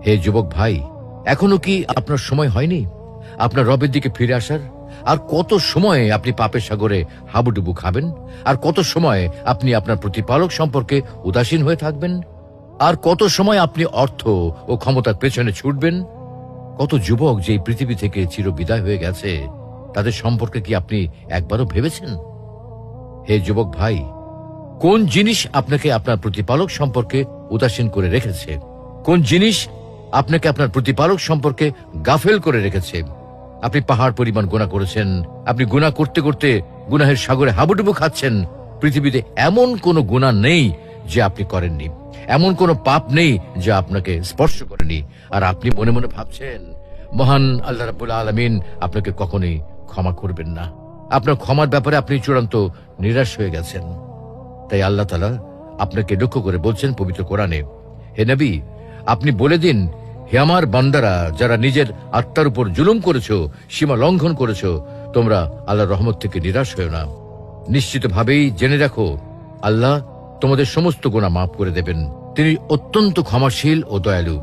হে যুবক ভাই, এখনো কি আপনার সময় হয়নি আপনার রবের দিকে ফিরে আসার? আর কত সময় আপনি পাপের সাগরে হাবুডুবু খাবেন? আর কত সময় আপনি আপনার প্রতিপালক সম্পর্কে উদাসীন হয়ে থাকবেন? আর কত সময় আপনি অর্থ ও ক্ষমতার পেছনে ছুটবেন? কত যুবক যে এই পৃথিবী থেকে চিরবিদায় হয়ে গেছে, তাদের সম্পর্কে কি আপনি একবারও ভেবেছেন? হে যুবক ভাই, কোন জিনিস আপনাকে আপনার প্রতিপালক সম্পর্কে উদাসীন করে রেখেছে? কোন জিনিস আপনাকে আপনার প্রতিপালক সম্পর্কে গাফেল করে রেখেছে? আপনি পাহাড় পরিমাণ গুনাহ করেছেন, আপনি গুনাহ করতে করতে গুনাহের সাগরে হাবুডুবু খাচ্ছেন। পৃথিবীতে এমন কোনো গুনাহ নেই যে আপনি করেননি, এমন কোনো পাপ নেই যা আপনাকে স্পর্শ করেনি। আর আপনি মনে মনে ভাবছেন মহান আল্লাহ রাব্বুল আলামিন আপনাকে কখনোই ক্ষমা করবেন না। আপনার ক্ষমার ব্যাপারে আপনি চূড়ান্ত নিরাশ হয়ে গেছেন। তাই আল্লাহ তাআলা আপনাকে লক্ষ্য করে বলছেন পবিত্র কোরআনে, হে নবী, আপনি বলে দিন, হে আমার বান্দারা যারা নিজের আত্মার উপর জুলুম করেছো, সীমা লঙ্ঘন করেছো, তোমরা আল্লাহর রহমত থেকে নিরাশ হয়েও না। নিশ্চিতভাবেই জেনে রাখো, আল্লাহ তোমাদের সমস্ত গুনাহ মাফ করে দেবেন। তিনি অত্যন্ত ক্ষমাশীল ও দয়ালু।